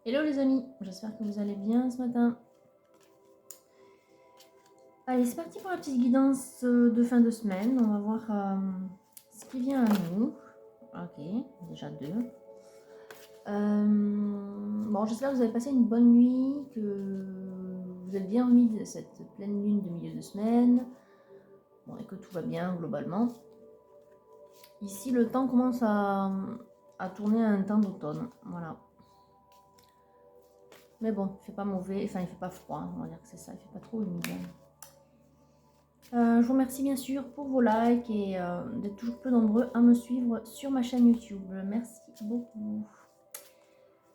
Hello les amis, j'espère que vous allez bien ce matin. Allez, c'est parti pour la petite guidance de fin de semaine. On va voir ce qui vient à nous. Ok, déjà deux. Bon, j'espère que vous avez passé une bonne nuit, que vous êtes bien remis de cette pleine lune de milieu de semaine. Bon, et que tout va bien globalement. Ici, le temps commence à tourner à un temps d'automne. Voilà. Mais bon, il fait pas mauvais, enfin il fait pas froid, on va dire que c'est ça, il fait pas trop humide. Je vous remercie bien sûr pour vos likes et d'être toujours plus nombreux à me suivre sur ma chaîne YouTube. Merci beaucoup.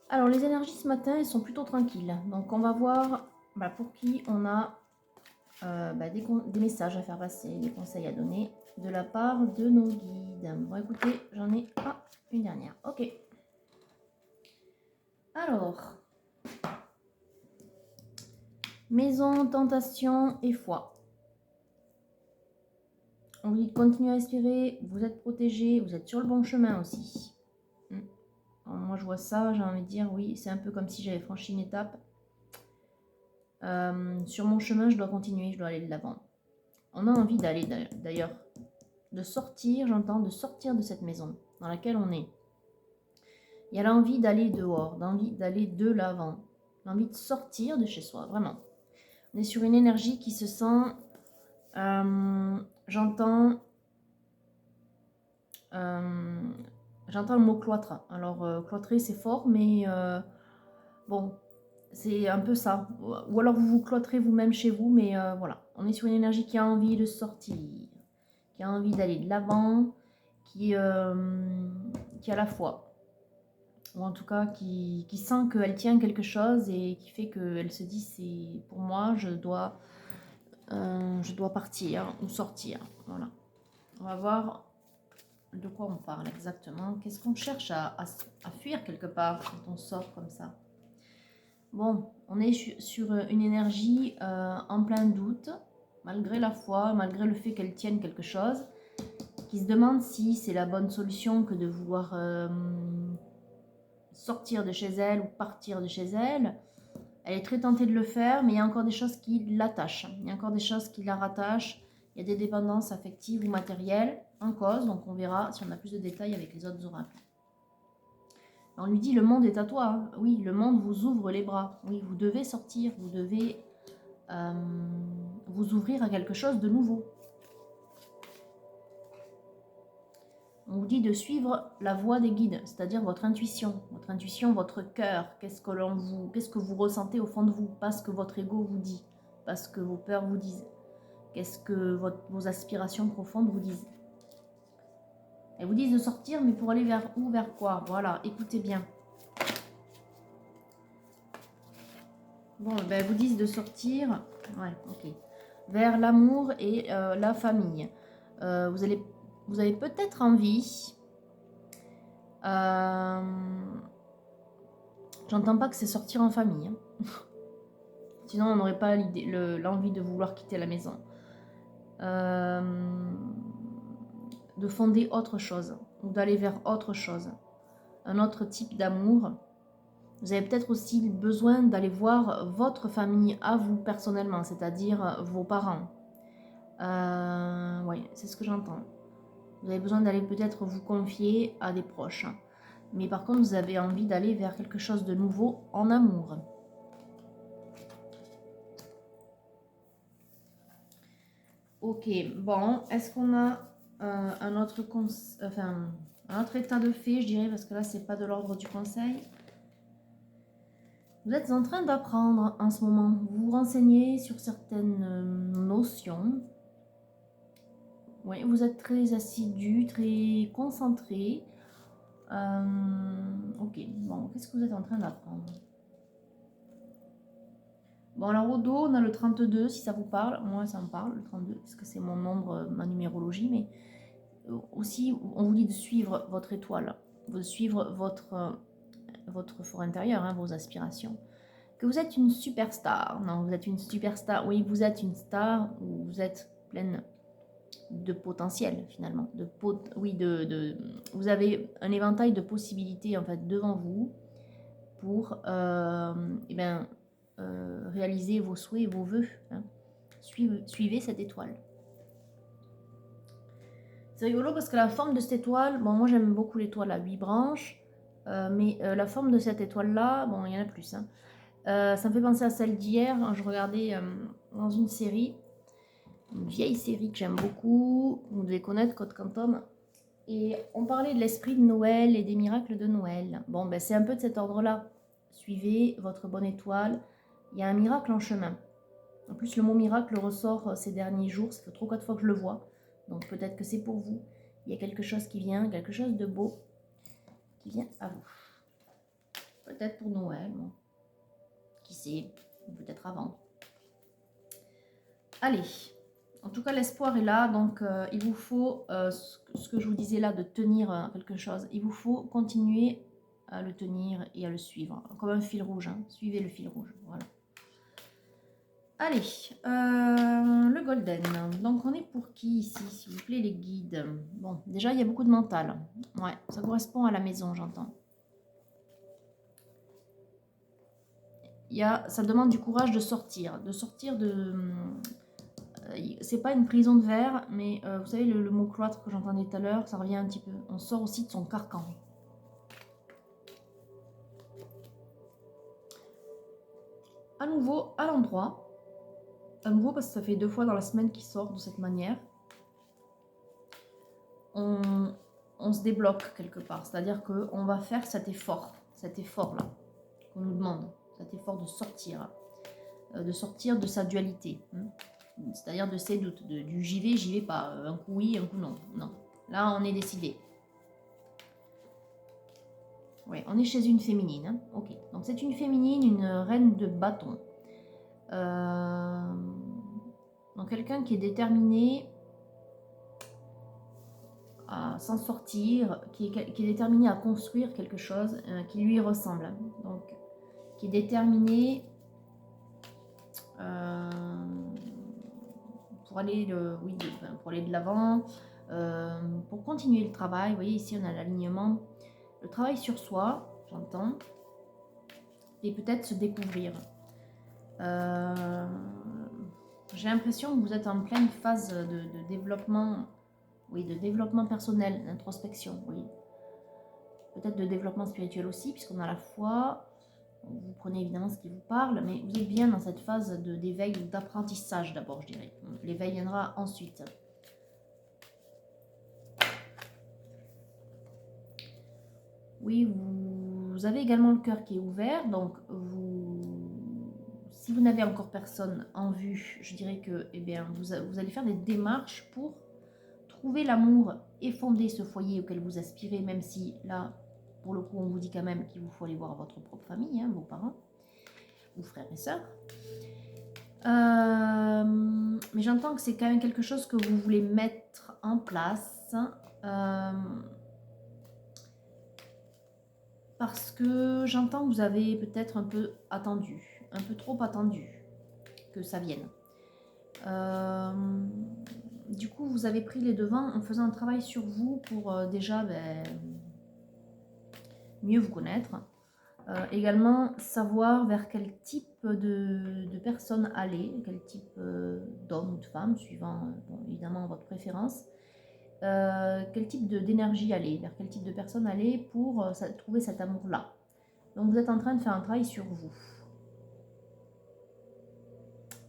Alors les énergies ce matin, elles sont plutôt tranquilles. Donc on va voir pour qui on a des messages à faire passer, des conseils à donner de la part de nos guides. Bon écoutez, j'en ai une dernière. Ok. Alors, maison, tentation et foi. On vous dit de continuer à respirer, vous êtes protégé, vous êtes sur le bon chemin aussi. Alors moi je vois ça, j'ai envie de dire oui, c'est un peu comme si j'avais franchi une étape. Sur mon chemin, je dois continuer, je dois aller de l'avant. On a envie d'aller d'ailleurs, de sortir, j'entends, de sortir de cette maison dans laquelle on est. Il y a l'envie d'aller dehors, d'envie d'aller de l'avant, l'envie de sortir de chez soi, vraiment. On est sur une énergie qui se sent, j'entends le mot cloître. Alors cloîtrer c'est fort, mais bon, c'est un peu ça. Ou alors vous vous cloîtrez vous-même chez vous, mais voilà. On est sur une énergie qui a envie de sortir, qui a envie d'aller de l'avant, qui a la foi. Ou en tout cas qui sent qu'elle tient quelque chose et qui fait qu'elle se dit c'est pour moi, je dois partir ou sortir. Voilà. On va voir de quoi on parle exactement. Qu'est-ce qu'on cherche à fuir quelque part quand on sort comme ça. Bon, on est sur une énergie en plein doute, malgré la foi, malgré le fait qu'elle tienne quelque chose, qui se demande si c'est la bonne solution que de vouloir sortir de chez elle ou partir de chez elle. Elle est très tentée de le faire, mais il y a encore des choses qui l'attachent. Il y a encore des choses qui la rattachent. Il y a des dépendances affectives ou matérielles en cause, donc on verra si on a plus de détails avec les autres oracles. On lui dit, le monde est à toi. Hein. Oui, le monde vous ouvre les bras. Oui, vous devez sortir, vous devez vous ouvrir à quelque chose de nouveau. On vous dit de suivre la voie des guides, c'est-à-dire votre intuition, votre cœur. Qu'est-ce que vous ressentez au fond de vous, pas ce que votre ego vous dit, pas ce que vos peurs vous disent. Qu'est-ce que vos aspirations profondes vous disent. Elles vous disent de sortir, mais pour aller vers où, vers quoi. Voilà, écoutez bien. Bon, ben, vous disent de sortir, ouais, ok, vers l'amour et la famille. Vous avez peut-être envie, j'entends pas que c'est sortir en famille, hein. Sinon on n'aurait pas l'envie de vouloir quitter la maison. De fonder autre chose, ou d'aller vers autre chose, un autre type d'amour. Vous avez peut-être aussi besoin d'aller voir votre famille à vous personnellement, c'est-à-dire vos parents. Oui, c'est ce que j'entends. Vous avez besoin d'aller peut-être vous confier à des proches. Mais par contre, vous avez envie d'aller vers quelque chose de nouveau en amour. Ok, bon, est-ce qu'on a un autre état de fait, je dirais, parce que là, c'est pas de l'ordre du conseil. Vous êtes en train d'apprendre en ce moment. Vous vous renseignez sur certaines notions. Oui, vous êtes très assidu, très concentré. Ok, bon, qu'est-ce que vous êtes en train d'apprendre? Bon, alors au dos, on a le 32, si ça vous parle. Moi, ça me parle, le 32, parce que c'est mon nombre, ma numérologie. Mais aussi, on vous dit de suivre votre étoile, de suivre votre fort intérieur, hein, vos aspirations. Que vous êtes une superstar. Non, vous êtes une superstar. Oui, vous êtes une star, ou vous êtes pleine de potentiel, finalement. Vous avez un éventail de possibilités, en fait, devant vous. pour eh ben, réaliser vos souhaits et vos vœux. Hein. Suivez cette étoile. C'est rigolo parce que la forme de cette étoile, bon, moi j'aime beaucoup l'étoile à 8 branches, mais la forme de cette étoile-là, bon, il y en a plus. Hein. Ça me fait penser à celle d'hier. Hein, je regardais dans une série, une vieille série que j'aime beaucoup, vous devez connaître, Code Quantum, et on parlait de l'esprit de Noël et des miracles de Noël. Bon, ben, c'est un peu de cet ordre-là. Suivez votre bonne étoile, il y a un miracle en chemin. En plus, le mot miracle ressort ces derniers jours, ça fait 3 ou 4 fois que je le vois. Donc peut-être que c'est pour vous. Il y a quelque chose qui vient, quelque chose de beau qui vient à vous. Peut-être pour Noël, bon. Qui sait, peut-être avant. Allez, en tout cas l'espoir est là, donc il vous faut, ce que je vous disais là, de tenir quelque chose, il vous faut continuer à le tenir et à le suivre, comme un fil rouge, hein. Suivez le fil rouge, voilà. Allez, le golden. Donc, on est pour qui ici, s'il vous plaît, les guides? Bon, déjà, il y a beaucoup de mental. Ouais, ça correspond à la maison, j'entends. Ça demande du courage de sortir. C'est pas une prison de verre, mais vous savez, le mot cloître que j'entendais tout à l'heure, ça revient un petit peu. On sort aussi de son carcan. À nouveau, à l'endroit. À nouveau, parce que ça fait 2 fois dans la semaine qu'il sort de cette manière. On se débloque quelque part. C'est-à-dire qu'on va faire cet effort-là qu'on nous demande, cet effort de sortir de sa dualité. Hein. C'est-à-dire de ses doutes, du j'y vais pas, un coup oui, un coup non. Non, là on est décidé. Oui, on est chez une féminine. Hein. Ok, donc c'est une féminine, une reine de bâton. Donc quelqu'un qui est déterminé à s'en sortir, qui est déterminé à construire quelque chose qui lui ressemble. Hein. Donc, qui est déterminé pour aller de l'avant, pour continuer le travail. Vous voyez ici on a l'alignement, le travail sur soi, j'entends, et peut-être se découvrir. J'ai l'impression que vous êtes en pleine phase de développement, oui, de développement personnel, d'introspection, oui. Peut-être de développement spirituel aussi, puisqu'on a la foi. Vous prenez évidemment ce qui vous parle, mais vous êtes bien dans cette phase d'éveil ou d'apprentissage d'abord, je dirais. L'éveil viendra ensuite. Oui, vous avez également le cœur qui est ouvert, donc si vous n'avez encore personne en vue, je dirais que vous allez faire des démarches pour trouver l'amour et fonder ce foyer auquel vous aspirez, même si là, pour le coup, on vous dit quand même qu'il vous faut aller voir votre propre famille, hein, vos parents, vos frères et sœurs. Mais j'entends que c'est quand même quelque chose que vous voulez mettre en place. Parce que j'entends que vous avez peut-être un peu attendu, un peu trop attendu que ça vienne. Du coup, vous avez pris les devants en faisant un travail sur vous pour déjà mieux vous connaître. Également, savoir vers quel type de personne aller, quel type d'homme ou de femme, suivant évidemment votre préférence. Quel type d'énergie aller, vers quel type de personne aller pour trouver cet amour-là. Donc vous êtes en train de faire un travail sur vous.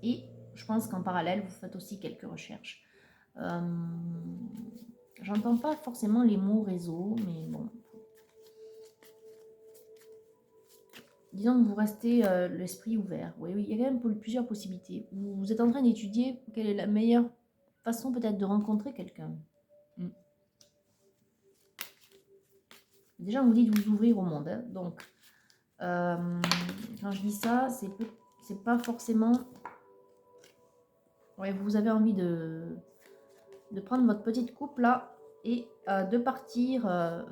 Et je pense qu'en parallèle, vous faites aussi quelques recherches. J'entends pas forcément les mots réseau, mais bon. Disons que vous restez l'esprit ouvert. Oui, il y a quand même plusieurs possibilités. Vous êtes en train d'étudier quelle est la meilleure façon peut-être de rencontrer quelqu'un. Déjà, on vous dit de vous ouvrir au monde. Hein. Donc, quand je dis ça, c'est pas forcément... Ouais, vous avez envie de prendre votre petite coupe là et de partir à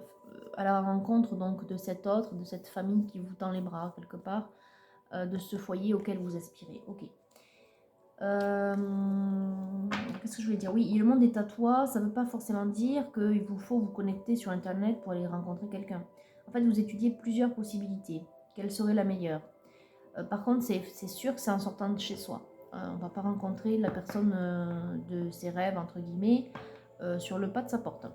la rencontre donc de cet autre, de cette famille qui vous tend les bras quelque part, de ce foyer auquel vous aspirez. Ok. Qu'est-ce que je voulais dire? Oui, le monde est à toi, ça ne veut pas forcément dire qu'il vous faut vous connecter sur internet pour aller rencontrer quelqu'un. En fait, vous étudiez plusieurs possibilités. quelle serait la meilleure. Par contre, c'est sûr que c'est en sortant de chez soi. On ne va pas rencontrer la personne de ses rêves, entre guillemets, sur le pas de sa porte.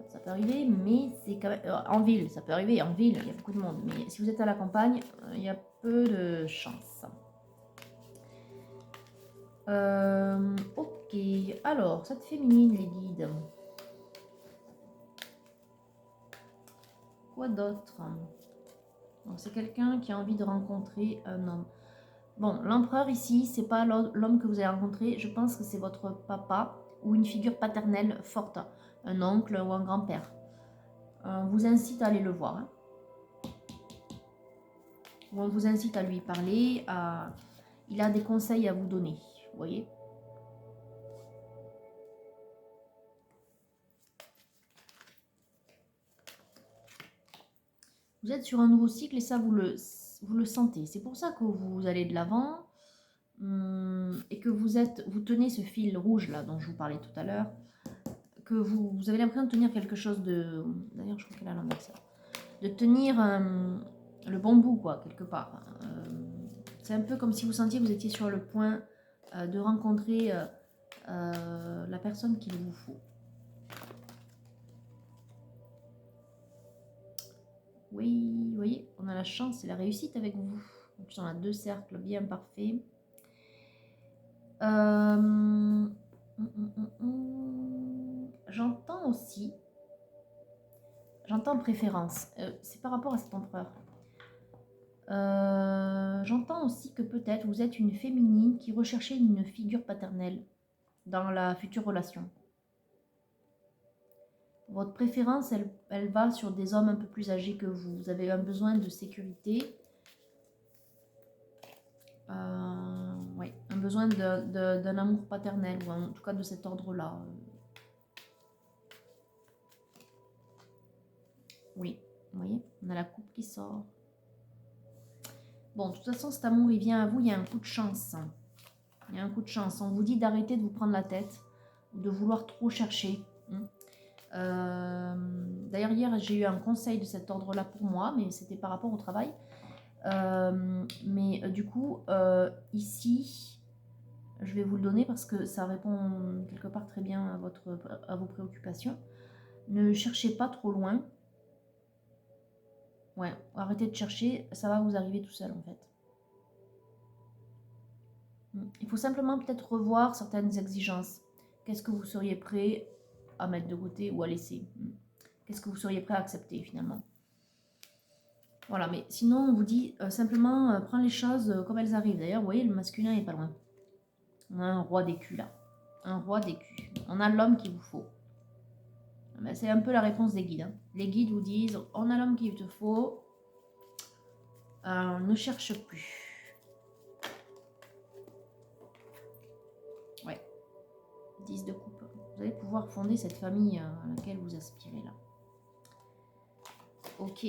Ça peut arriver, mais c'est quand même... en ville, ça peut arriver, en ville, il y a beaucoup de monde. Mais si vous êtes à la campagne, il y a peu de chance. Ok, alors, cette féminine, les guides. Quoi d'autre? C'est quelqu'un qui a envie de rencontrer un homme. Bon, l'empereur ici, c'est pas l'homme que vous allez rencontrer. Je pense que c'est votre papa ou une figure paternelle forte. Un oncle ou un grand-père. On vous incite à aller le voir. Hein. Ou on vous incite à lui parler. Il a des conseils à vous donner. Vous voyez? Vous êtes sur un nouveau cycle et ça, vous le sentez. C'est pour ça que vous allez de l'avant et que vous tenez ce fil rouge là dont je vous parlais tout à l'heure. Que vous avez l'impression de tenir quelque chose de... D'ailleurs, je crois qu'elle a l'envers ça. De tenir le bon bout, quoi, quelque part. C'est un peu comme si vous sentiez que vous étiez sur le point de rencontrer la personne qu'il vous faut. Oui, vous voyez, on a la chance et la réussite avec vous. En plus, on a 2 cercles bien parfaits. J'entends aussi... J'entends préférence. C'est par rapport à cet empereur. J'entends aussi que peut-être vous êtes une féminine qui recherchait une figure paternelle dans la future relation. Votre préférence, elle va sur des hommes un peu plus âgés que vous. Vous avez un besoin de sécurité. Ouais, un besoin d'un amour paternel, ou en tout cas de cet ordre-là. Oui, vous voyez, on a la coupe qui sort. Bon, de toute façon, cet amour, il vient à vous, il y a un coup de chance. Il y a un coup de chance. On vous dit d'arrêter de vous prendre la tête, de vouloir trop chercher. D'ailleurs, hier, j'ai eu un conseil de cet ordre-là pour moi, mais c'était par rapport au travail. Du coup, ici, je vais vous le donner parce que ça répond quelque part très bien à vos préoccupations. Ne cherchez pas trop loin. Ouais, arrêtez de chercher, ça va vous arriver tout seul en fait. Il faut simplement peut-être revoir certaines exigences. Qu'est-ce que vous seriez prêt à mettre de côté ou à laisser? Qu'est-ce que vous seriez prêt à accepter finalement? Voilà, mais sinon on vous dit simplement prends les choses comme elles arrivent. D'ailleurs, vous voyez, le masculin est pas loin. On a un roi d'écu là. Un roi d'écu. On a l'homme qu'il vous faut. Ben, c'est un peu la réponse des guides. Hein. Les guides vous disent on a l'homme qu'il te faut. Ne cherche plus. Ouais. 10 de coupe. Vous allez pouvoir fonder cette famille à laquelle vous aspirez là. Ok.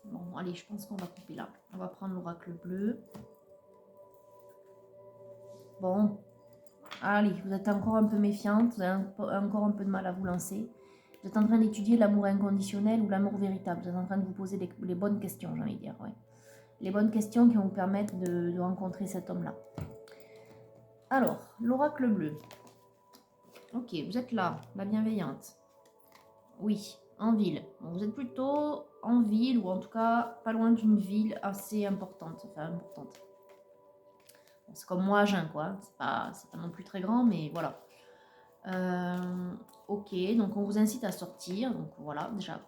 Bon, allez, je pense qu'on va couper là. On va prendre l'oracle bleu. Bon. Allez, vous êtes encore un peu méfiante. Vous avez encore un peu de mal à vous lancer. Vous êtes en train d'étudier l'amour inconditionnel ou l'amour véritable. Vous êtes en train de vous poser les bonnes questions, j'ai envie de dire. Ouais. Les bonnes questions qui vont vous permettre de rencontrer cet homme-là. Alors, l'oracle bleu. Ok, vous êtes là, la bienveillante. Oui, en ville. Donc, vous êtes plutôt en ville, ou en tout cas pas loin d'une ville assez importante. Enfin, importante. Bon, c'est comme moi, Agen, quoi. C'est pas non plus très grand, mais voilà. Ok, donc on vous incite à sortir. Donc voilà, déjà,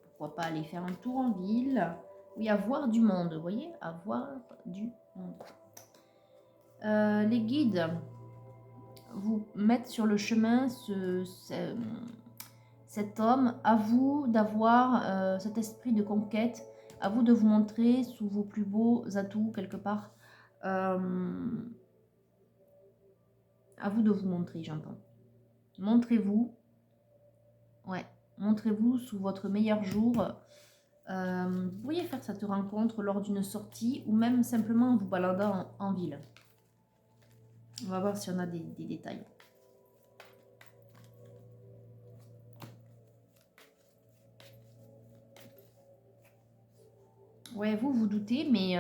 pourquoi pas aller faire un tour en ville. Oui, à voir du monde, vous voyez, à voir du monde. Les guides vous mettent sur le chemin cet homme. À vous d'avoir cet esprit de conquête, à vous de vous montrer sous vos plus beaux atouts quelque part. À vous de vous montrer, j'entends. Montrez-vous. Ouais, montrez-vous sous votre meilleur jour. Vous pourriez faire cette rencontre lors d'une sortie ou même simplement en vous baladant en ville. On va voir si on a des détails. Ouais, vous doutez, mais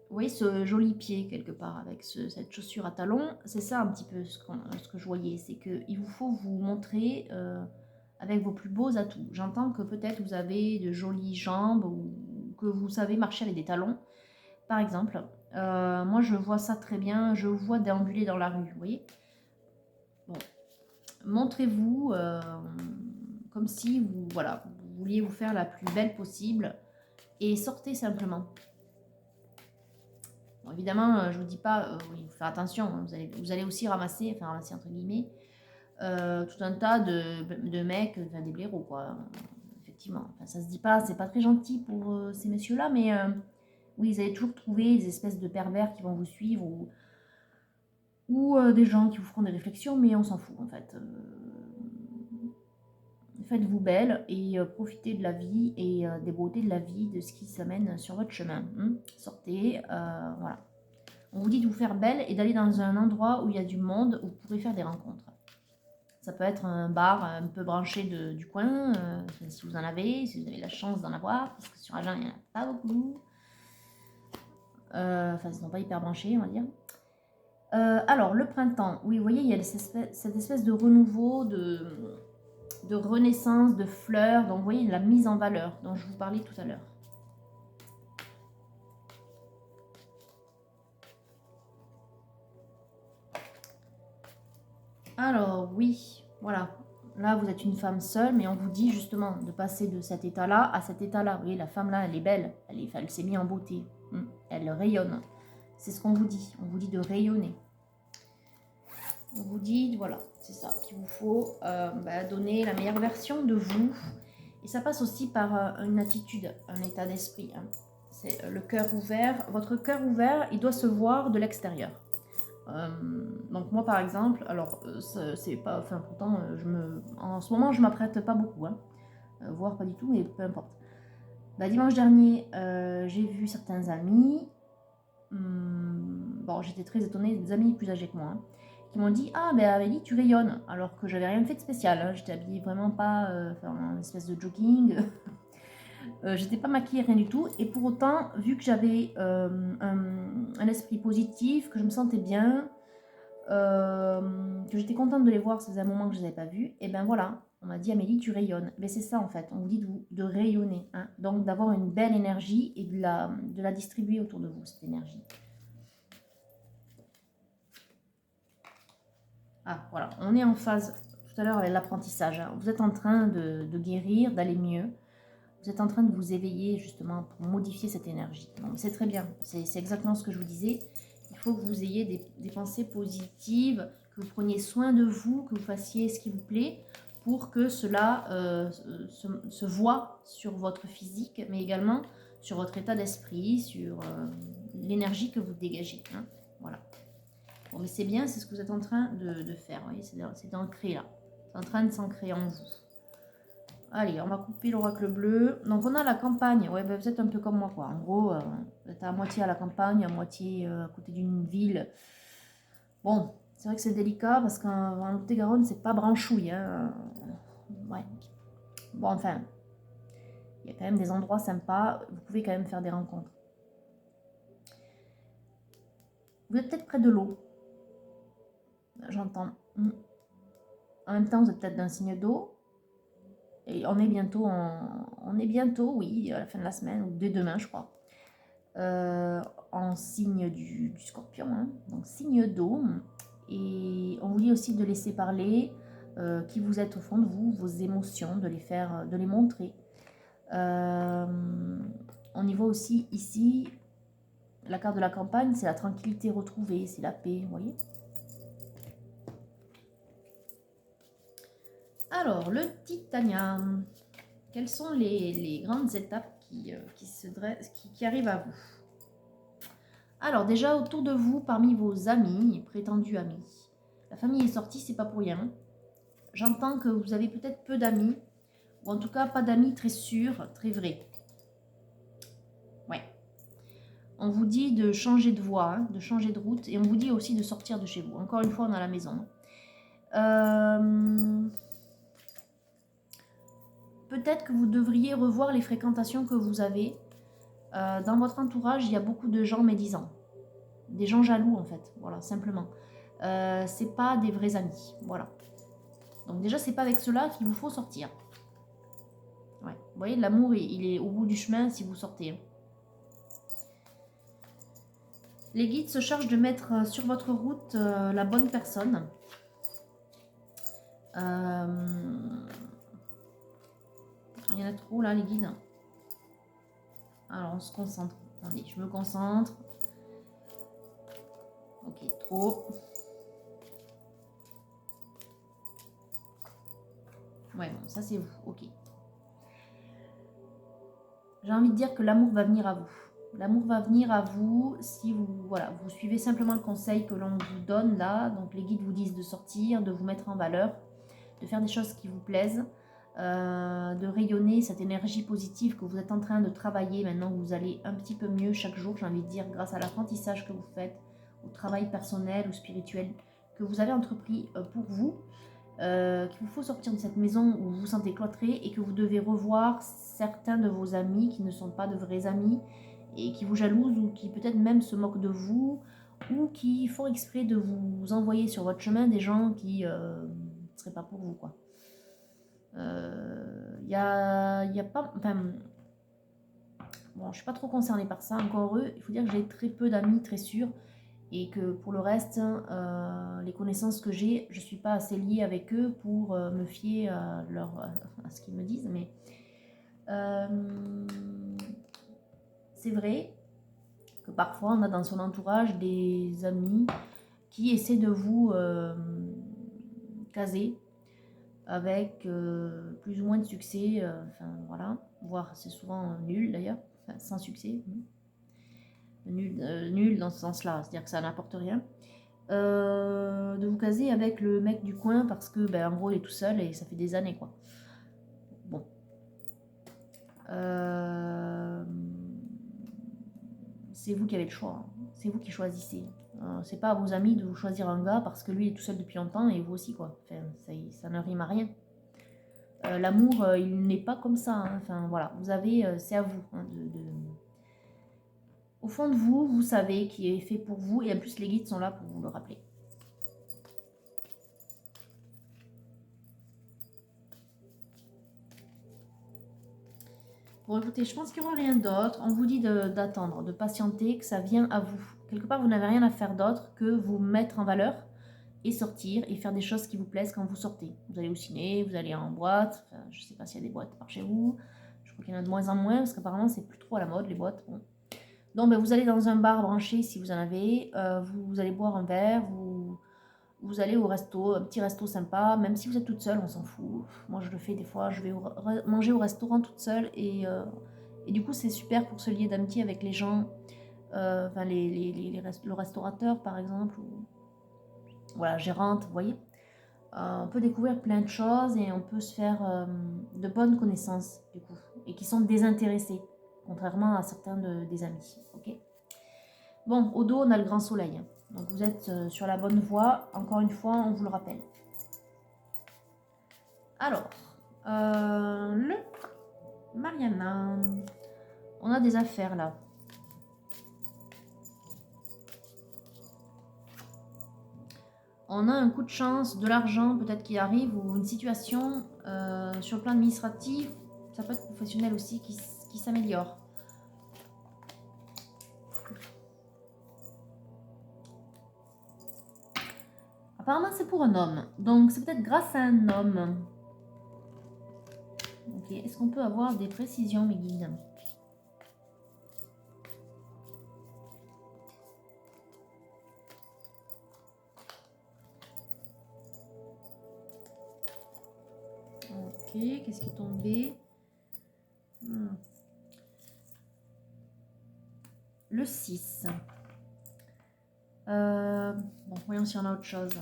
vous voyez ce joli pied quelque part avec cette chaussure à talons, c'est ça un petit peu ce que je voyais, c'est qu'il vous faut vous montrer avec vos plus beaux atouts. J'entends que peut-être vous avez de jolies jambes ou que vous savez marcher avec des talons, par exemple. Moi, je vois ça très bien, je vous vois déambuler dans la rue, vous voyez. Bon, montrez-vous comme si vous, voilà, vous vouliez vous faire la plus belle possible et sortez simplement. Bon, évidemment, je ne vous dis pas, oui, faut faire attention, hein, vous allez aussi ramasser, enfin ramasser entre guillemets, tout un tas de mecs, enfin des blaireaux quoi, effectivement. Enfin, ça se dit pas, c'est pas très gentil pour ces messieurs-là, mais oui, vous allez toujours trouver des espèces de pervers qui vont vous suivre ou des gens qui vous feront des réflexions, mais on s'en fout en fait. Faites-vous belle et profitez de la vie et des beautés de la vie, de ce qui s'amène sur votre chemin. Sortez, voilà. On vous dit de vous faire belle et d'aller dans un endroit où il y a du monde, où vous pourrez faire des rencontres. Ça peut être un bar un peu branché du coin, si vous en avez, si vous avez la chance d'en avoir, parce que sur Agen, il n'y en a pas beaucoup. Enfin, ils ne sont pas hyper branchés, on va dire. Alors, le printemps, oui, vous voyez, il y a cette espèce de renouveau, de renaissance, de fleurs, donc vous voyez la mise en valeur dont je vous parlais tout à l'heure. Alors oui, voilà, là vous êtes une femme seule, mais on vous dit justement de passer de cet état-là à cet état-là. Vous voyez, la femme là, elle est belle, elle s'est mise en beauté, elle rayonne. C'est ce qu'on vous dit de rayonner. On vous dit, voilà, c'est ça, qu'il vous faut donner la meilleure version de vous. Et ça passe aussi par une attitude, un état d'esprit. C'est le cœur ouvert. Votre cœur ouvert, il doit se voir de l'extérieur. Donc moi par exemple, alors c'est pas, enfin pourtant en ce moment je m'apprête pas beaucoup, voire pas du tout, mais peu importe. Dimanche dernier, j'ai vu certains amis. Bon, j'étais très étonnée, des amis plus âgés que moi, qui m'ont dit ah ben Amélie tu rayonnes, alors que j'avais rien fait de spécial, j'étais habillée vraiment pas, en espèce de jogging. J'étais pas maquillée, rien du tout, et pour autant, vu que j'avais un esprit positif, que je me sentais bien, que j'étais contente de les voir, ça faisait un moment que je ne les avais pas vus, et ben voilà, on m'a dit Amélie tu rayonnes. Mais c'est ça en fait, on vous dit de rayonner, donc d'avoir une belle énergie et de la distribuer autour de vous, cette énergie. Ah voilà, on est en phase tout à l'heure avec l'apprentissage, vous êtes en train de guérir, d'aller mieux. Vous êtes en train de vous éveiller justement pour modifier cette énergie. C'est très bien, c'est exactement ce que je vous disais. Il faut que vous ayez des pensées positives, que vous preniez soin de vous, que vous fassiez ce qui vous plaît pour que cela se voit sur votre physique, mais également sur votre état d'esprit, sur l'énergie que vous dégagez. Voilà. Bon, mais c'est bien, c'est ce que vous êtes en train de faire. C'est d'ancrer là. C'est en train de s'ancrer en vous. Allez, on va couper l'oracle bleu. Donc, on a la campagne. Ouais, ben, vous êtes un peu comme moi, quoi. En gros, vous êtes à moitié à la campagne, à moitié à côté d'une ville. Bon, c'est vrai que c'est délicat parce qu'en Lot-et-Garonne, c'est pas branchouille. Ouais. Bon, enfin, il y a quand même des endroits sympas. Vous pouvez quand même faire des rencontres. Vous êtes peut-être près de l'eau. J'entends. En même temps, vous êtes peut-être d'un signe d'eau. Et on est bientôt, oui, à la fin de la semaine, ou dès demain, je crois, en signe du scorpion, donc signe d'eau. Et on vous dit aussi de laisser parler qui vous êtes au fond de vous, vos émotions, de les montrer. On y voit aussi ici, la carte de la campagne, c'est la tranquillité retrouvée, c'est la paix, vous voyez. Alors, le titanium. Quelles sont les grandes étapes qui arrivent à vous? Alors, déjà, autour de vous, parmi vos amis, prétendus amis, la famille est sortie, c'est pas pour rien. J'entends que vous avez peut-être peu d'amis, ou en tout cas pas d'amis très sûrs, très vrais. Ouais. On vous dit de changer de voie, de changer de route, et on vous dit aussi de sortir de chez vous. Encore une fois, on a la maison. peut-être que vous devriez revoir les fréquentations que vous avez. Dans votre entourage, il y a beaucoup de gens médisants. Des gens jaloux, en fait. Voilà, simplement. C'est pas des vrais amis. Voilà. Donc déjà, c'est pas avec cela qu'il vous faut sortir. Ouais. Vous voyez, l'amour, il est au bout du chemin si vous sortez. Hein. Les guides se chargent de mettre sur votre route la bonne personne. Il y en a trop là, les guides. Alors, on se concentre. Attendez, je me concentre. Ok, trop. Ouais, bon, ça c'est vous. Ok. J'ai envie de dire que l'amour va venir à vous. L'amour va venir à vous si vous, voilà, vous suivez simplement le conseil que l'on vous donne là. Donc les guides vous disent de sortir, de vous mettre en valeur, de faire des choses qui vous plaisent, de rayonner cette énergie positive que vous êtes en train de travailler. Maintenant vous allez un petit peu mieux chaque jour, j'ai envie de dire, grâce à l'apprentissage que vous faites, au travail personnel ou spirituel que vous avez entrepris pour vous. Qu'il vous faut sortir de cette maison où vous vous sentez cloîtré et que vous devez revoir certains de vos amis qui ne sont pas de vrais amis et qui vous jalousent ou qui peut-être même se moquent de vous ou qui font exprès de vous envoyer sur votre chemin des gens qui ne seraient pas pour vous, quoi. Y a pas... Enfin, bon, je suis pas trop concernée par ça, encore eux. Il faut dire que j'ai très peu d'amis, très sûrs. Et que pour le reste, les connaissances que j'ai, je ne suis pas assez liée avec eux pour me fier à ce qu'ils me disent. Mais c'est vrai que parfois on a dans son entourage des amis qui essaient de vous caser avec plus ou moins de succès. Enfin voilà, voire c'est souvent nul d'ailleurs, enfin, sans succès. Nul dans ce sens-là, c'est-à-dire que ça n'apporte rien. De vous caser avec le mec du coin parce que ben, en gros il est tout seul et ça fait des années quoi. Bon. C'est vous qui avez le choix, hein. C'est vous qui choisissez. C'est pas à vos amis de vous choisir un gars parce que lui il est tout seul depuis longtemps et vous aussi quoi. Enfin, ça ne rime à rien. L'amour il n'est pas comme ça, hein. Enfin voilà, vous avez, c'est à vous hein, au fond de vous, vous savez qui est fait pour vous et en plus les guides sont là pour vous le rappeler. Bon, écoutez, je pense qu'il n'y aura rien d'autre. On vous dit d'attendre, de patienter, que ça vient à vous. Quelque part, vous n'avez rien à faire d'autre que vous mettre en valeur et sortir et faire des choses qui vous plaisent quand vous sortez. Vous allez au ciné, vous allez en boîte. Enfin, je ne sais pas s'il y a des boîtes par chez vous. Je crois qu'il y en a de moins en moins parce qu'apparemment, c'est plus trop à la mode, les boîtes. Bon. Donc, ben, vous allez dans un bar branché si vous en avez. Vous allez boire un verre. Vous allez au resto, un petit resto sympa, même si vous êtes toute seule, on s'en fout. Moi je le fais des fois, je vais manger au restaurant toute seule et du coup c'est super pour se lier d'amitié avec les gens, enfin le restaurateur par exemple, ou voilà, gérante, vous voyez. On peut découvrir plein de choses et on peut se faire de bonnes connaissances du coup, et qui sont désintéressées, contrairement à certains des amis, ok. Bon, au dos on a le grand soleil. Donc vous êtes sur la bonne voie, encore une fois, on vous le rappelle. Alors, le Mariana, on a des affaires là. On a un coup de chance, de l'argent peut-être qui arrive, ou une situation sur le plan administratif, ça peut être professionnel aussi, qui s'améliore. Apparemment c'est pour un homme, donc c'est peut-être grâce à un homme. Ok, est-ce qu'on peut avoir des précisions, mes guides? Ok, qu'est-ce qui est tombé? Le 6. Bon, voyons s'il y en a autre chose.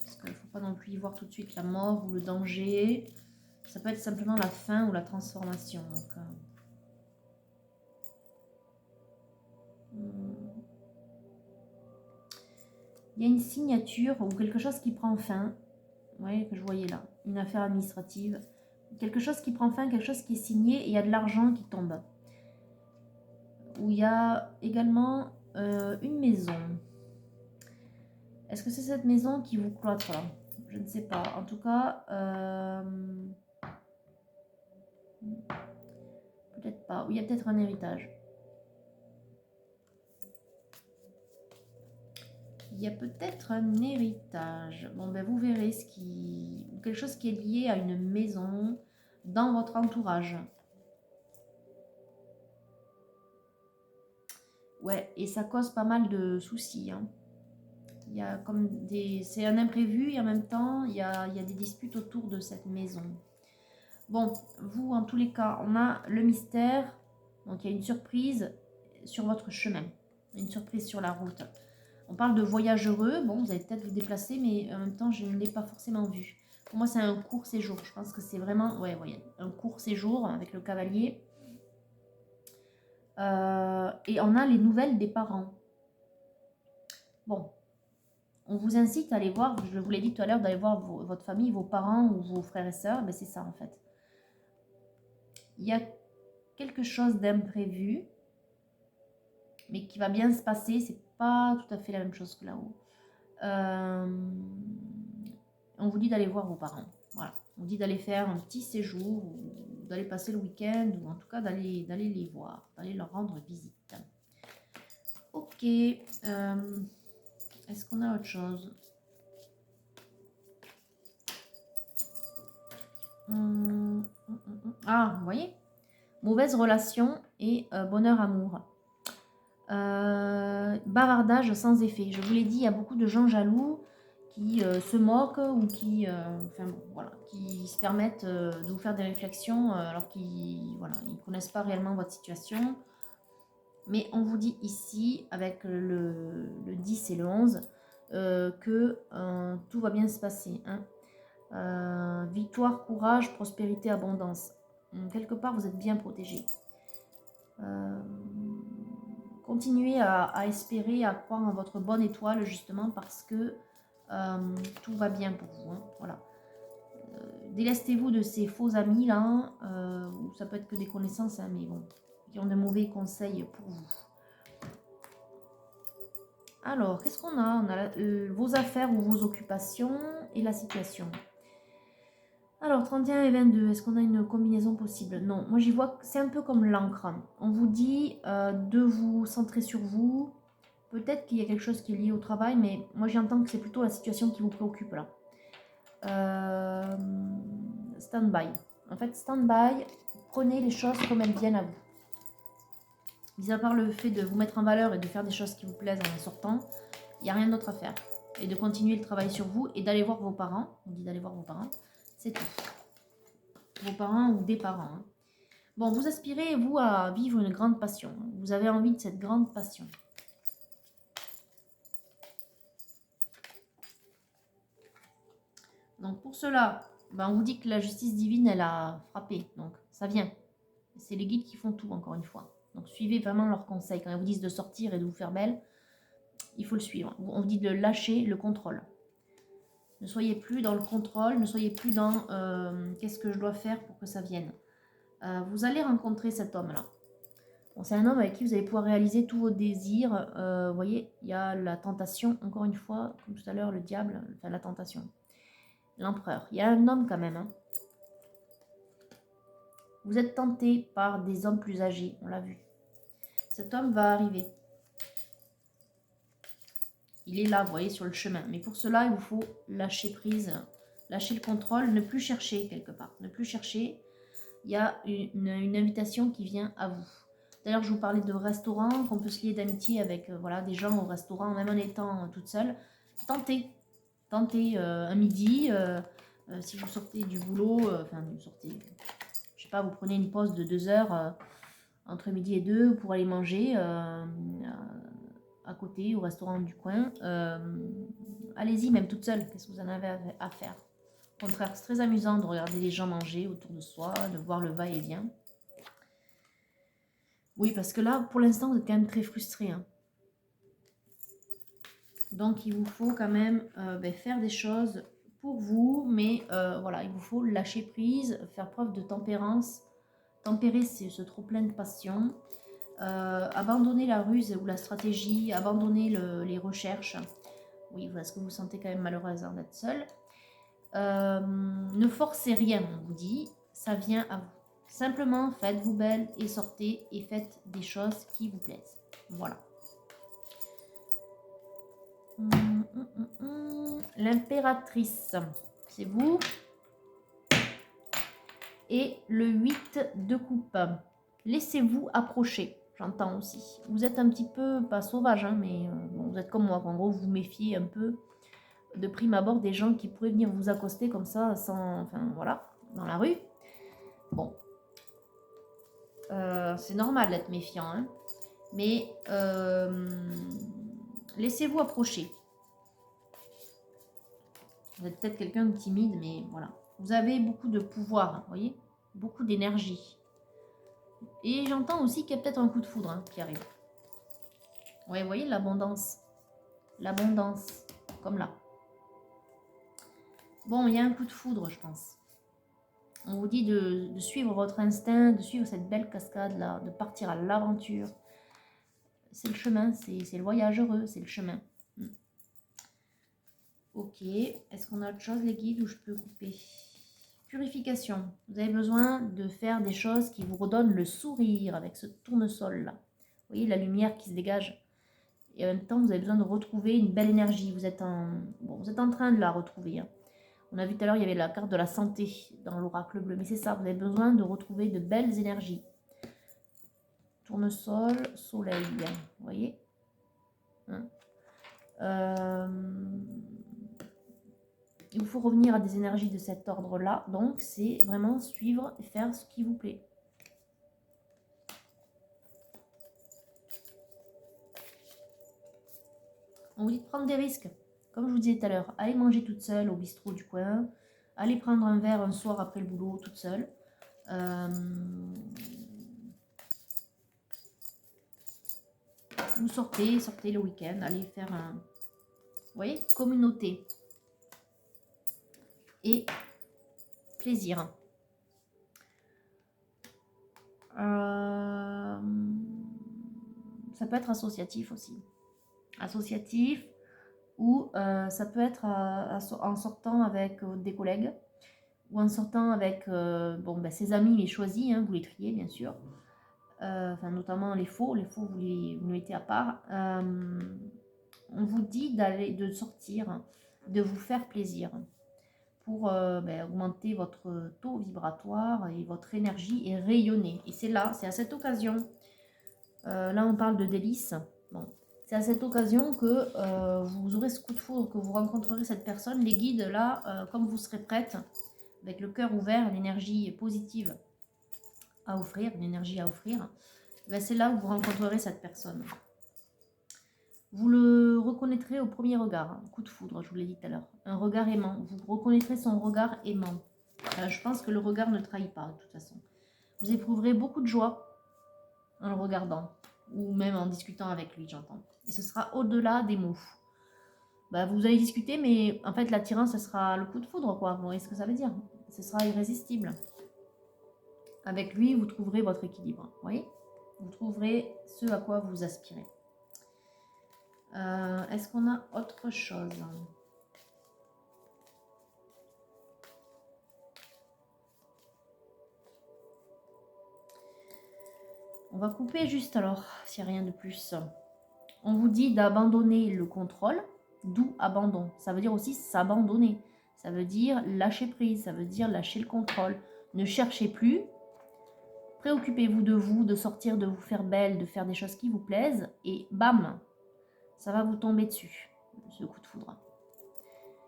Parce qu'il ne faut pas non plus y voir tout de suite la mort ou le danger. Ça peut être simplement la fin ou la transformation. Donc, il y a une signature ou quelque chose qui prend fin. Vous voyez que je voyais là. Une affaire administrative. quelque chose qui prend fin, quelque chose qui est signé, et il y a de l'argent qui tombe. Où il y a également une maison. Est-ce que c'est cette maison qui vous cloître là? Je ne sais pas. En tout cas, peut-être pas. Oui, il y a peut-être un héritage. Il y a peut-être un héritage. Bon, ben vous verrez quelque chose qui est lié à une maison dans votre entourage. Ouais, et ça cause pas mal de soucis. Hein. Il y a comme c'est un imprévu et en même temps, il y a des disputes autour de cette maison. Bon, vous, en tous les cas, on a le mystère. Donc, il y a une surprise sur votre chemin. Une surprise sur la route. On parle de voyage heureux. Bon, vous allez peut-être vous déplacer, mais en même temps, je ne l'ai pas forcément vu. Pour moi, c'est un court séjour. Je pense que c'est vraiment un court séjour avec le cavalier. Et on a les nouvelles des parents. Bon, on vous incite à aller voir, je vous l'ai dit tout à l'heure, d'aller voir votre famille, vos parents ou vos frères et sœurs. Ben, c'est ça, en fait. Il y a quelque chose d'imprévu, mais qui va bien se passer. C'est pas tout à fait la même chose que là-haut. On vous dit d'aller voir vos parents. Voilà. On dit d'aller faire un petit séjour, ou d'aller passer le week-end, ou en tout cas d'aller les voir, d'aller leur rendre visite. Ok. Est-ce qu'on a autre chose? Ah, vous voyez? Mauvaise relation et bonheur amour. Bavardage sans effet. Je vous l'ai dit, il y a beaucoup de gens jaloux qui se moquent ou qui, qui se permettent de vous faire des réflexions alors qu'ils ne connaissent pas réellement votre situation. Mais on vous dit ici, avec le 10 et le 11, que tout va bien se passer. Hein. Victoire, courage, prospérité, abondance. Quelque part, vous êtes bien protégé. Continuez à espérer, à croire en votre bonne étoile, justement, parce que tout va bien pour vous. Hein. Voilà. Délestez-vous de ces faux amis, là, ou ça peut être que des connaissances, hein, mais bon, qui ont de mauvais conseils pour vous. Alors, qu'est-ce qu'on a? On a vos affaires ou vos occupations et la situation. Alors, 31 et 22, est-ce qu'on a une combinaison possible? Non, moi j'y vois que c'est un peu comme l'encre. On vous dit de vous centrer sur vous. Peut-être qu'il y a quelque chose qui est lié au travail, mais moi j'entends que c'est plutôt la situation qui vous préoccupe là. Stand-by. En fait, stand-by, prenez les choses comme elles viennent à vous. Mis à part le fait de vous mettre en valeur et de faire des choses qui vous plaisent en sortant, il n'y a rien d'autre à faire. Et de continuer le travail sur vous et d'aller voir vos parents. On dit d'aller voir vos parents. C'est tout. Vos parents ou des parents. Hein. Bon, vous aspirez, vous, à vivre une grande passion. Vous avez envie de cette grande passion. Donc, pour cela, on vous dit que la justice divine, elle a frappé. Donc, ça vient. C'est les guides qui font tout, encore une fois. Donc, suivez vraiment leurs conseils. Quand ils vous disent de sortir et de vous faire belle, il faut le suivre. On vous dit de lâcher le contrôle. Ne soyez plus dans le contrôle, ne soyez plus dans qu'est-ce que je dois faire pour que ça vienne. Vous allez rencontrer cet homme-là. Bon, c'est un homme avec qui vous allez pouvoir réaliser tous vos désirs. Vous voyez, il y a la tentation, encore une fois, comme tout à l'heure, le diable, enfin la tentation. L'empereur. Il y a un homme quand même. Hein. Vous êtes tenté par des hommes plus âgés, on l'a vu. Cet homme va arriver. Il est là, vous voyez, sur le chemin. Mais pour cela, il vous faut lâcher prise, lâcher le contrôle, ne plus chercher quelque part. Ne plus chercher. Il y a une invitation qui vient à vous. D'ailleurs, je vous parlais de restaurant, qu'on peut se lier d'amitié avec voilà, des gens au restaurant, même en étant toute seule. Tentez un midi, si vous sortez du boulot, vous sortez, je sais pas, vous prenez une pause de 2 heures entre midi et 2 pour aller manger à côté, au restaurant du coin. Allez-y, même toute seule, qu'est-ce que vous en avez à faire? Au contraire, c'est très amusant de regarder les gens manger autour de soi, de voir le va-et-vient. Oui, parce que là, pour l'instant, vous êtes quand même très frustré. Hein. Donc, il vous faut quand même faire des choses pour vous, mais voilà, il vous faut lâcher prise, faire preuve de tempérance, tempérer ce trop plein de passion, abandonner la ruse ou la stratégie, abandonner les recherches. Oui, parce que vous vous sentez quand même malheureuse d'être seule. Ne forcez rien, on vous dit, ça vient à vous. Simplement, faites-vous belle et sortez et faites des choses qui vous plaisent. Voilà. L'impératrice, c'est vous. Et le 8 de coupe. Laissez-vous approcher, j'entends aussi. Vous êtes un petit peu, pas sauvage, hein, mais bon, vous êtes comme moi. En gros, vous méfiez un peu de prime abord des gens qui pourraient venir vous accoster comme ça, sans, enfin voilà, dans la rue. Bon, c'est normal d'être méfiant, hein, mais laissez-vous approcher. Vous êtes peut-être quelqu'un de timide, mais voilà. Vous avez beaucoup de pouvoir, vous voyez, beaucoup d'énergie. Et j'entends aussi qu'il y a peut-être un coup de foudre hein, qui arrive. Ouais, vous voyez l'abondance. L'abondance, comme là. Bon, il y a un coup de foudre, je pense. On vous dit de suivre votre instinct, de suivre cette belle cascade-là, de partir à l'aventure. C'est le chemin, c'est le voyage heureux, c'est le chemin. Ok, est-ce qu'on a autre chose, les guides, où je peux couper? Purification. Vous avez besoin de faire des choses qui vous redonnent le sourire avec ce tournesol-là. Vous voyez la lumière qui se dégage. Et en même temps, vous avez besoin de retrouver une belle énergie. Vous êtes en train de la retrouver. Hein. On a vu tout à l'heure, il y avait la carte de la santé dans l'oracle bleu. Mais c'est ça, vous avez besoin de retrouver de belles énergies. Tournesol, soleil. Vous voyez hein il vous faut revenir à des énergies de cet ordre-là. Donc, c'est vraiment suivre et faire ce qui vous plaît. On vous dit de prendre des risques. Comme je vous disais tout à l'heure, allez manger toute seule au bistrot du coin. Allez prendre un verre un soir après le boulot toute seule. Vous sortez le week-end. Allez faire un... Vous voyez, communauté. Et plaisir. Ça peut être associatif aussi. Associatif ou ça peut être en sortant avec des collègues ou en sortant avec ses amis mais choisis, hein, vous les triez bien sûr. Notamment les faux vous les mettez à part. On vous dit de sortir, de vous faire plaisir pour augmenter votre taux vibratoire et votre énergie et rayonner. Et c'est à cette occasion, là on parle de délices, bon, c'est à cette occasion que vous aurez ce coup de foudre, que vous rencontrerez cette personne, les guides là, comme vous serez prête, avec le cœur ouvert, l'énergie positive à offrir, une énergie à offrir, c'est là où vous rencontrerez cette personne. Vous le reconnaîtrez au premier regard, un coup de foudre, je vous l'ai dit tout à l'heure. Un regard aimant, vous reconnaîtrez son regard aimant. Je pense que le regard ne trahit pas, de toute façon. Vous éprouverez beaucoup de joie en le regardant, ou même en discutant avec lui, j'entends. Et ce sera au-delà des mots. Vous allez discuter, mais en fait, l'attirance, ce sera le coup de foudre, quoi. Vous voyez ce que ça veut dire? Ce sera irrésistible. Avec lui, vous trouverez votre équilibre, vous voyez? Vous trouverez ce à quoi vous aspirez. Est-ce qu'on a autre chose? On va couper juste alors, s'il n'y a rien de plus. On vous dit d'abandonner le contrôle, d'où abandon. Ça veut dire aussi s'abandonner. Ça veut dire lâcher prise, ça veut dire lâcher le contrôle. Ne cherchez plus. Préoccupez-vous, de sortir, de vous faire belle, de faire des choses qui vous plaisent. Et bam, ça va vous tomber dessus, ce coup de foudre.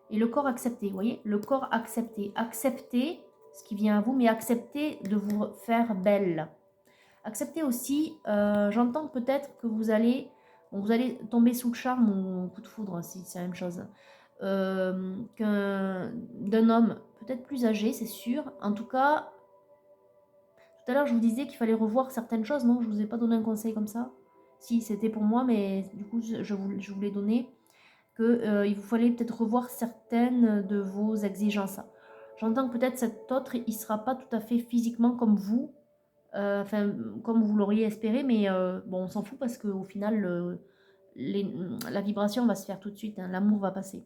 Et le corps accepté, vous voyez, le corps accepté. Acceptez ce qui vient à vous, mais acceptez de vous faire belle. Acceptez aussi, j'entends peut-être que vous allez tomber sous le charme ou coup de foudre, si c'est la même chose, d'un homme peut-être plus âgé, c'est sûr. En tout cas, tout à l'heure je vous disais qu'il fallait revoir certaines choses, non? Je ne vous ai pas donné un conseil comme ça. Si, c'était pour moi, mais du coup je vous l'ai donné. qu'il vous fallait peut-être revoir certaines de vos exigences. J'entends que peut-être cet autre, il ne sera pas tout à fait physiquement comme vous, enfin, comme vous l'auriez espéré, mais bon, on s'en fout parce qu'au final, la vibration va se faire tout de suite, hein, l'amour va passer.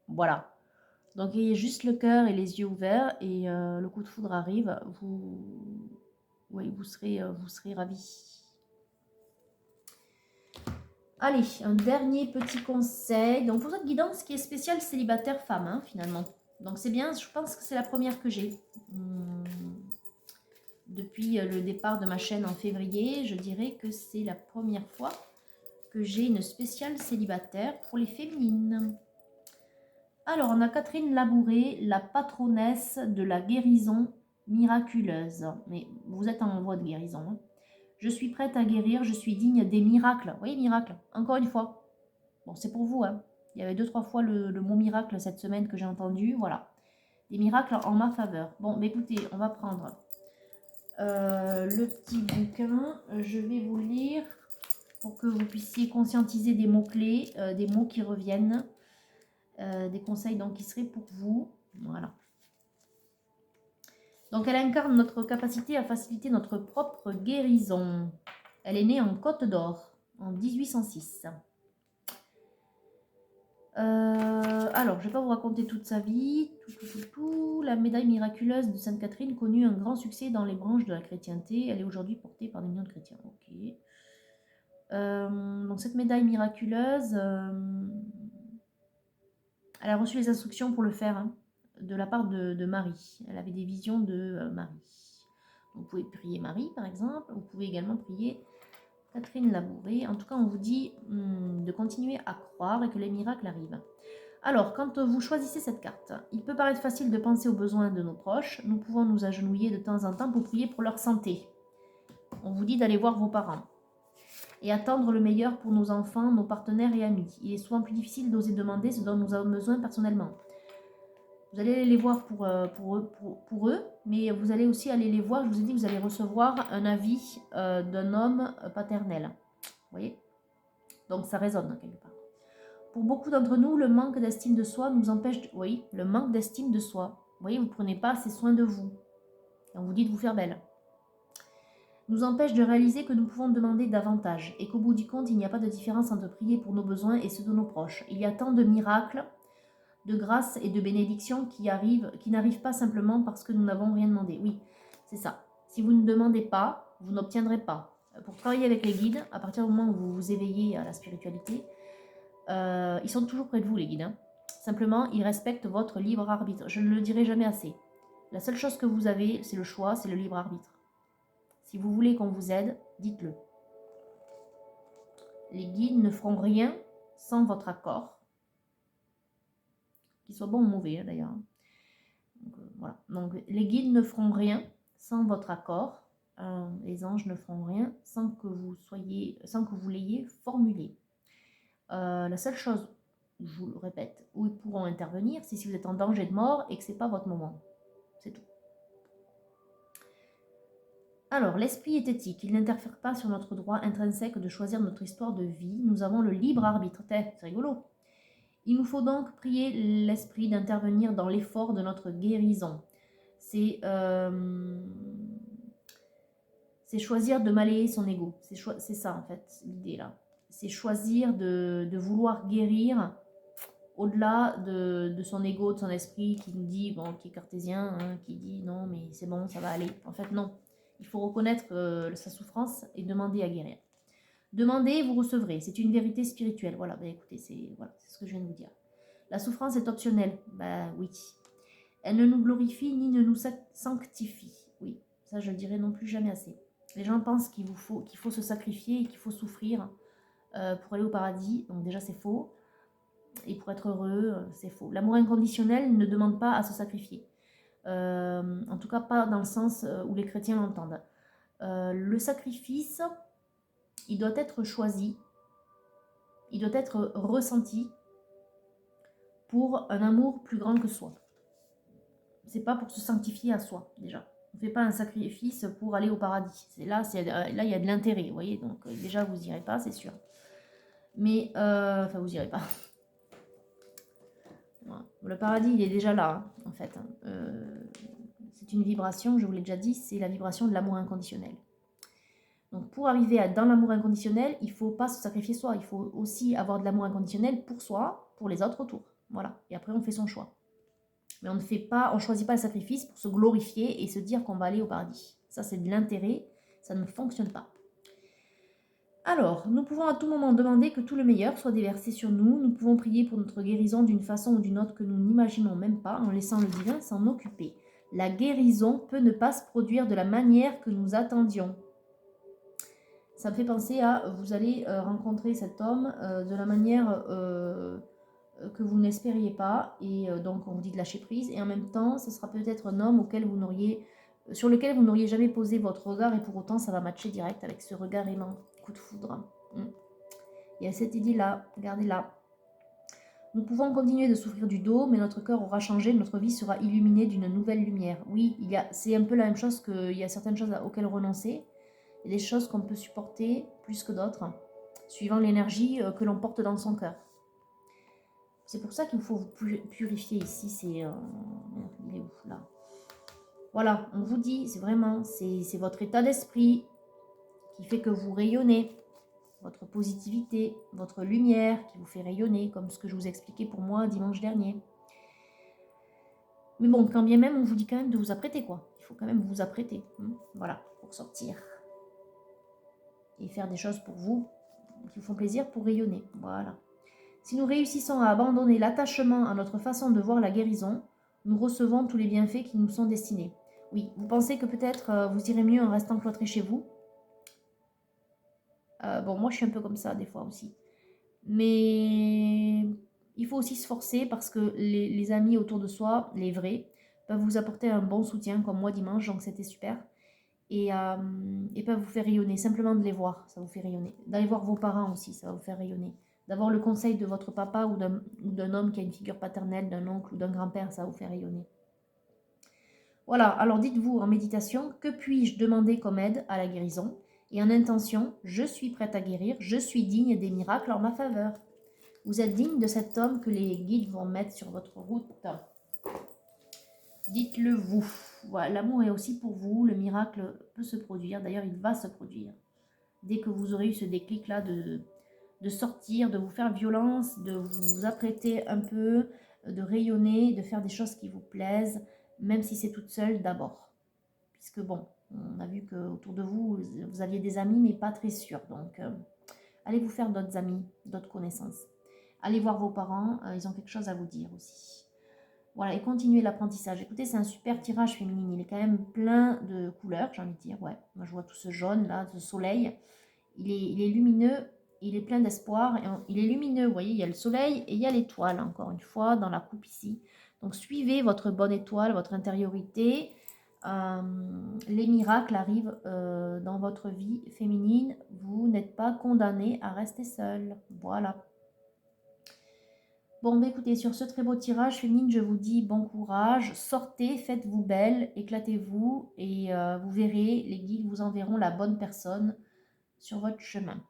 Voilà. Donc, ayez juste le cœur et les yeux ouverts et le coup de foudre arrive, oui, vous serez ravis. Allez, un dernier petit conseil. Donc, pour cette guidance qui est spéciale célibataire femme, hein, finalement. Donc, c'est bien, je pense que c'est la première que j'ai. Depuis le départ de ma chaîne en février, je dirais que c'est la première fois que j'ai une spéciale célibataire pour les féminines. Alors, on a Catherine Labouré, la patronnesse de la guérison miraculeuse. Mais vous êtes en voie de guérison. Hein. Je suis prête à guérir, je suis digne des miracles. Vous voyez, miracle, encore une fois. Bon, c'est pour vous. Hein. Il y avait 2-3 fois le mot miracle cette semaine que j'ai entendu. Voilà. Des miracles en ma faveur. Bon, mais écoutez, on va prendre le petit bouquin. Je vais vous le lire pour que vous puissiez conscientiser des mots-clés, des mots qui reviennent. Des conseils donc qui seraient pour vous. Voilà. Donc elle incarne notre capacité à faciliter notre propre guérison. Elle est née en Côte d'Or en 1806. Alors, je ne vais pas vous raconter toute sa vie. La médaille miraculeuse de Sainte Catherine connut un grand succès dans les branches de la chrétienté. Elle est aujourd'hui portée par des millions de chrétiens. Ok. Donc cette médaille miraculeuse, elle a reçu les instructions pour le faire hein, de la part de Marie. Elle avait des visions de Marie. Donc, vous pouvez prier Marie, par exemple. Vous pouvez également prier Catherine Labouré. En tout cas, on vous dit de continuer à croire et que les miracles arrivent. Alors, quand vous choisissez cette carte, il peut paraître facile de penser aux besoins de nos proches. Nous pouvons nous agenouiller de temps en temps pour prier pour leur santé. On vous dit d'aller voir vos parents et attendre le meilleur pour nos enfants, nos partenaires et amis. Il est souvent plus difficile d'oser demander ce dont nous avons besoin personnellement. Vous allez les voir pour eux, mais vous allez aussi aller les voir, je vous ai dit que vous allez recevoir un avis d'un homme paternel. Vous voyez? Donc ça résonne quelque part. Pour beaucoup d'entre nous, le manque d'estime de soi nous empêche... Oui, le manque d'estime de soi. Vous voyez, vous ne prenez pas assez soin de vous. Et on vous dit de vous faire belle. Nous empêche de réaliser que nous pouvons demander davantage et qu'au bout du compte, il n'y a pas de différence entre prier pour nos besoins et ceux de nos proches. Il y a tant de miracles, de grâce et de bénédictions qui n'arrivent pas simplement parce que nous n'avons rien demandé. Oui, c'est ça. Si vous ne demandez pas, vous n'obtiendrez pas. Pour travailler avec les guides, à partir du moment où vous vous éveillez à la spiritualité, ils sont toujours près de vous, les guides. Hein. Simplement, ils respectent votre libre arbitre. Je ne le dirai jamais assez. La seule chose que vous avez, c'est le choix, c'est le libre arbitre. Si vous voulez qu'on vous aide, dites-le. Les guides ne feront rien sans votre accord. Qu'il soit bon ou mauvais, d'ailleurs. Donc, voilà. Donc, les guides ne feront rien sans votre accord. Les anges ne feront rien sans que vous l'ayez formulé. La seule chose, je vous le répète, où ils pourront intervenir, c'est si vous êtes en danger de mort et que ce n'est pas votre moment. C'est tout. Alors, l'esprit est éthique. Il n'interfère pas sur notre droit intrinsèque de choisir notre histoire de vie. Nous avons le libre arbitre. C'est rigolo. Il nous faut donc prier l'esprit d'intervenir dans l'effort de notre guérison. C'est choisir de malayer son ego. C'est ça, en fait, l'idée là. C'est choisir de vouloir guérir au-delà de son ego, de son esprit qui nous dit, bon, qui est cartésien, hein, qui dit non, mais c'est bon, ça va aller. En fait, non. Il faut reconnaître sa souffrance et demander à guérir. Demandez, vous recevrez. C'est une vérité spirituelle. Voilà, ben écoutez, c'est ce que je viens de vous dire. La souffrance est optionnelle. Ben oui. Elle ne nous glorifie ni ne nous sanctifie. Oui, ça je le dirai non plus jamais assez. Les gens pensent qu'il faut se sacrifier et qu'il faut souffrir pour aller au paradis. Donc déjà c'est faux. Et pour être heureux, c'est faux. L'amour inconditionnel ne demande pas à se sacrifier. En tout cas pas dans le sens où les chrétiens l'entendent. Le sacrifice, il doit être choisi, il doit être ressenti pour un amour plus grand que soi. C'est pas pour se sanctifier à soi, déjà. On ne fait pas un sacrifice pour aller au paradis. Là, il y a de l'intérêt, vous voyez. Donc déjà, vous n'irez pas, c'est sûr. Mais, enfin, vous irez pas. Voilà. Le paradis, il est déjà là, hein, en fait. Hein. C'est une vibration, je vous l'ai déjà dit, c'est la vibration de l'amour inconditionnel. Donc pour arriver dans l'amour inconditionnel, il ne faut pas se sacrifier soi, il faut aussi avoir de l'amour inconditionnel pour soi, pour les autres autour. Voilà, et après on fait son choix. Mais on ne choisit pas le sacrifice pour se glorifier et se dire qu'on va aller au paradis. Ça c'est de l'intérêt, ça ne fonctionne pas. Alors, nous pouvons à tout moment demander que tout le meilleur soit déversé sur nous. Nous pouvons prier pour notre guérison d'une façon ou d'une autre que nous n'imaginons même pas, en laissant le divin s'en occuper. La guérison peut ne pas se produire de la manière que nous attendions. Ça me fait penser à, vous allez rencontrer cet homme de la manière que vous n'espériez pas, et donc on vous dit de lâcher prise, et en même temps, ce sera peut-être un homme sur lequel vous n'auriez jamais posé votre regard, et pour autant, ça va matcher direct avec ce regard aimant, coup de foudre. Il y a cette idée-là, regardez-la. Nous pouvons continuer de souffrir du dos, mais notre cœur aura changé, notre vie sera illuminée d'une nouvelle lumière. Oui, c'est un peu la même chose qu'il y a certaines choses auxquelles renoncer. Il y a des choses qu'on peut supporter plus que d'autres, suivant l'énergie que l'on porte dans son cœur. C'est pour ça qu'il faut vous purifier ici. Il est où là? Voilà, on vous dit, c'est votre état d'esprit qui fait que vous rayonnez. Votre positivité, votre lumière qui vous fait rayonner, comme ce que je vous expliquais pour moi dimanche dernier. Mais bon, quand bien même, on vous dit quand même de vous apprêter, quoi. Il faut quand même vous apprêter, voilà, pour sortir. Et faire des choses pour vous, qui vous font plaisir, pour rayonner, voilà. Si nous réussissons à abandonner l'attachement à notre façon de voir la guérison, nous recevons tous les bienfaits qui nous sont destinés. Oui, vous pensez que peut-être vous irez mieux en restant cloîtré chez vous? Bon, moi je suis un peu comme ça des fois aussi. Mais il faut aussi se forcer parce que les amis autour de soi, les vrais, peuvent vous apporter un bon soutien, comme moi dimanche, donc c'était super. Et peuvent vous faire rayonner. Simplement de les voir, ça vous fait rayonner. D'aller voir vos parents aussi, ça va vous faire rayonner. D'avoir le conseil de votre papa ou d'un homme qui a une figure paternelle, d'un oncle ou d'un grand-père, ça va vous faire rayonner. Voilà, alors dites-vous en méditation, que puis-je demander comme aide à la guérison? Et en intention, je suis prête à guérir, je suis digne des miracles en ma faveur. Vous êtes digne de cet homme que les guides vont mettre sur votre route. Dites-le vous. Voilà, l'amour est aussi pour vous, le miracle peut se produire, d'ailleurs il va se produire. Dès que vous aurez eu ce déclic-là de sortir, de vous faire violence, de vous apprêter un peu, de rayonner, de faire des choses qui vous plaisent, même si c'est toute seule d'abord. Puisque bon, on a vu qu'autour de vous, vous aviez des amis, mais pas très sûrs. Donc, allez vous faire d'autres amis, d'autres connaissances. Allez voir vos parents, ils ont quelque chose à vous dire aussi. Voilà, et continuez l'apprentissage. Écoutez, c'est un super tirage féminine. Il est quand même plein de couleurs, j'ai envie de dire. Ouais, moi je vois tout ce jaune là, ce soleil. Il est lumineux, il est plein d'espoir. Il est lumineux, vous voyez, il y a le soleil et il y a l'étoile, encore une fois, dans la coupe ici. Donc suivez votre bonne étoile, votre intériorité. Les miracles arrivent dans votre vie féminine. Vous n'êtes pas condamné à rester seul. Voilà. Bon, bah écoutez, sur ce très beau tirage féminine, je vous dis bon courage, sortez, faites-vous belle, éclatez-vous et vous verrez, les guides vous enverront la bonne personne sur votre chemin.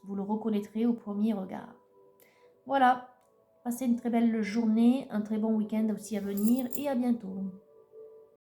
Vous le reconnaîtrez au premier regard. Voilà, passez une très belle journée, un très bon week-end aussi à venir et à bientôt.